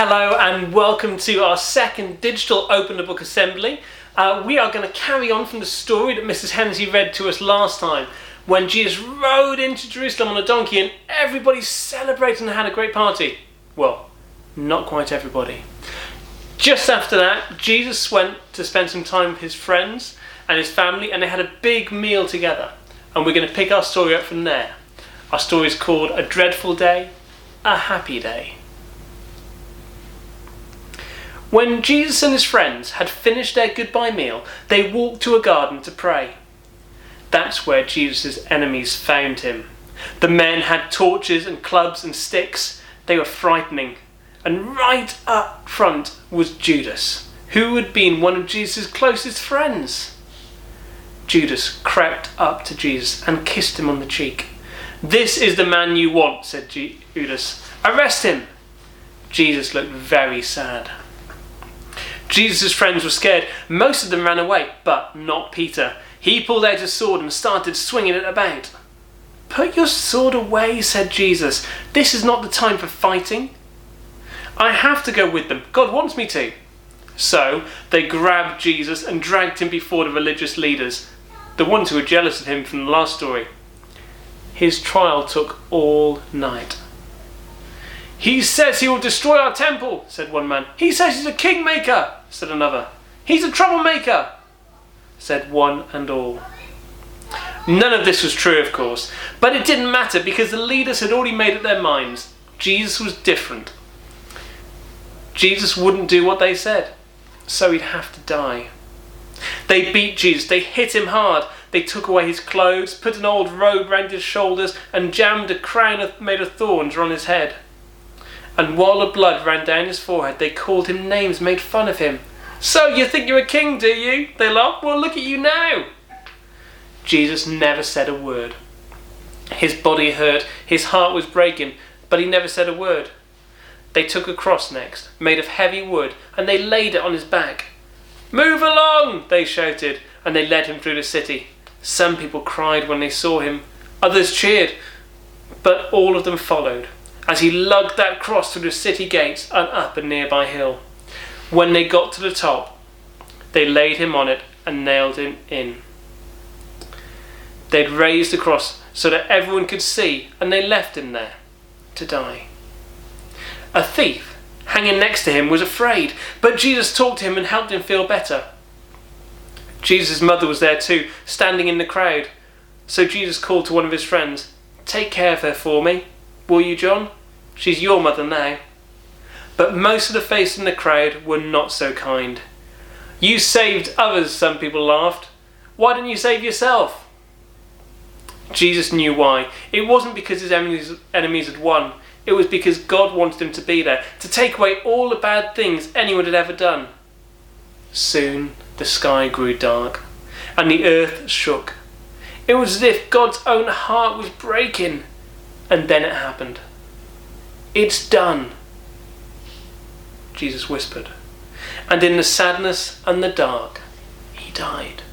Hello and welcome to our second digital Open the Book assembly. We are going to carry on from the story that Mrs. Hensey read to us last time, when Jesus rode into Jerusalem on a donkey and everybody celebrated and had a great party. Well, not quite everybody. Just after that, Jesus went to spend some time with his friends and his family, and they had a big meal together. And we're going to pick our story up from there. Our story is called A Dreadful Day, a Happy Day. When Jesus and his friends had finished their goodbye meal, they walked to a garden to pray. That's where Jesus' enemies found him. The men had torches and clubs and sticks. They were frightening. And right up front was Judas, who had been one of Jesus' closest friends. Judas crept up to Jesus and kissed him on the cheek. "This is the man you want," said Judas. "Arrest him." Jesus looked very sad. Jesus' friends were scared. Most of them ran away, but not Peter. He pulled out his sword and started swinging it about. "Put your sword away," said Jesus. "This is not the time for fighting." "I have to go with them. God wants me to." So they grabbed Jesus and dragged him before the religious leaders, the ones who were jealous of him from the last story. His trial took all night. "He says he will destroy our temple," said one man. "He says he's a kingmaker," said another. "He's a troublemaker," said one and all. None of this was true, of course, but it didn't matter because the leaders had already made up their minds. Jesus was different. Jesus wouldn't do what they said, so he'd have to die. They beat Jesus, they hit him hard, they took away his clothes, put an old robe round his shoulders and jammed a crown made of thorns on his head. And while the blood ran down his forehead, they called him names, made fun of him. "So you think you're a king, do you?" they laughed. "Well, look at you now." Jesus never said a word. His body hurt, his heart was breaking, but he never said a word. They took a cross next, made of heavy wood, and they laid it on his back. "Move along," they shouted, and they led him through the city. Some people cried when they saw him, others cheered, but all of them followed as he lugged that cross through the city gates and up a nearby hill. When they got to the top, they laid him on it and nailed him in. They'd raised the cross so that everyone could see, and they left him there to die. A thief hanging next to him was afraid, but Jesus talked to him and helped him feel better. Jesus' mother was there too, standing in the crowd. So Jesus called to one of his friends, "Take care of her for me, will you, John? She's your mother now." But most of the faces in the crowd were not so kind. "You saved others," some people laughed. "Why didn't you save yourself?" Jesus knew why. It wasn't because his enemies had won. It was because God wanted him to be there, to take away all the bad things anyone had ever done. Soon the sky grew dark and the earth shook. It was as if God's own heart was breaking. And then it happened. "It's done," Jesus whispered. And in the sadness and the dark, he died.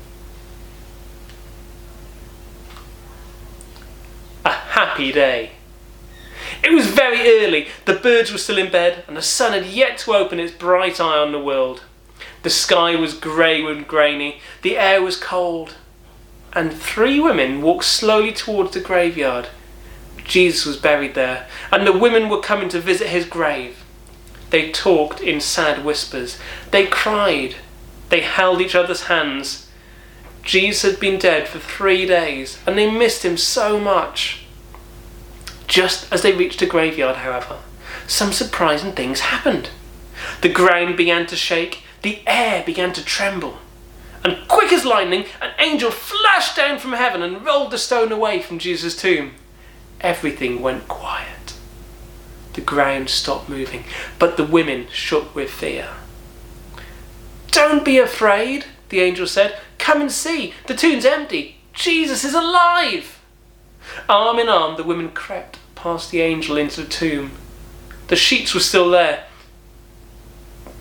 A happy day. It was very early, the birds were still in bed, and the sun had yet to open its bright eye on the world. The sky was grey and grainy, the air was cold, and 3 women walked slowly towards the graveyard. Jesus was buried there, and the women were coming to visit his grave. They talked in sad whispers, they cried, they held each other's hands. Jesus had been dead for 3 days, and they missed him so much. Just as they reached the graveyard, however, some surprising things happened. The ground began to shake, the air began to tremble, and quick as lightning, an angel flashed down from heaven and rolled the stone away from Jesus' tomb. Everything went quiet. The ground stopped moving, but the women shook with fear. "Don't be afraid," the angel said. "Come and see, the tomb's empty. Jesus is alive." Arm in arm, the women crept past the angel into the tomb. The sheets were still there.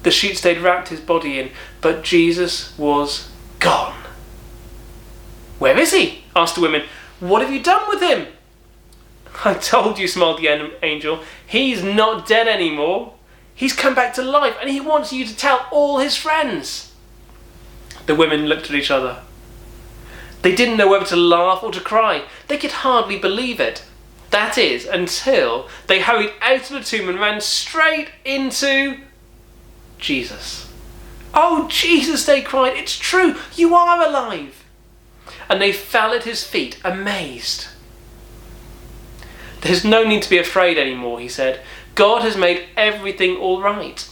The sheets they'd wrapped his body in, but Jesus was gone. "Where is he?" asked the women. "What have you done with him?" "I told you," smiled the angel. "He's not dead anymore. He's come back to life and he wants you to tell all his friends." The women looked at each other. They didn't know whether to laugh or to cry. They could hardly believe it. That is, until they hurried out of the tomb and ran straight into Jesus. "Oh, Jesus," they cried, "it's true, you are alive." And they fell at his feet, amazed. "There's no need to be afraid anymore," he said. "God has made everything all right.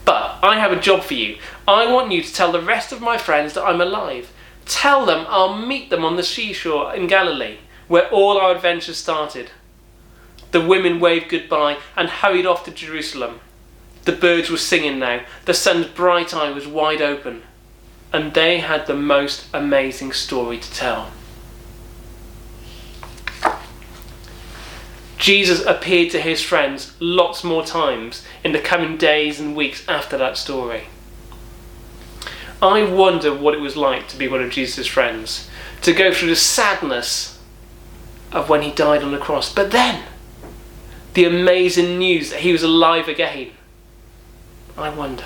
But I have a job for you. I want you to tell the rest of my friends that I'm alive. Tell them I'll meet them on the seashore in Galilee, where all our adventures started." The women waved goodbye and hurried off to Jerusalem. The birds were singing now. The sun's bright eye was wide open. And they had the most amazing story to tell. Jesus appeared to his friends lots more times in the coming days and weeks after that story. I wonder what it was like to be one of Jesus' friends, to go through the sadness of when he died on the cross, but then the amazing news that he was alive again. I wonder.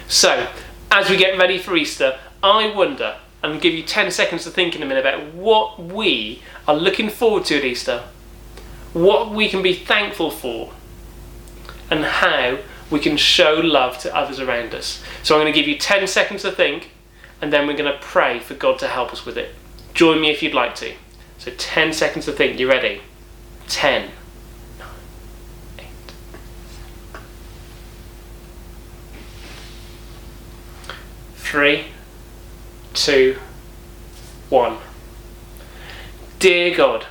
So, as we get ready for Easter, I wonder, and give you 10 seconds to think in a minute about what we are looking forward to at Easter, what we can be thankful for, and how we can show love to others around us. So I'm going to give you 10 seconds to think, and then we're going to pray for God to help us with it. Join me if you'd like to. So 10 seconds to think. You ready? 10, 9, 8. 3, 2, 1. Dear God,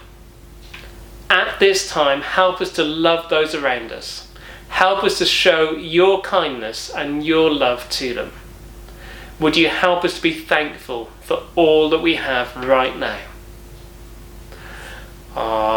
at this time, help us to love those around us. Help us to show your kindness and your love to them. Would you help us to be thankful for all that we have right now? Amen.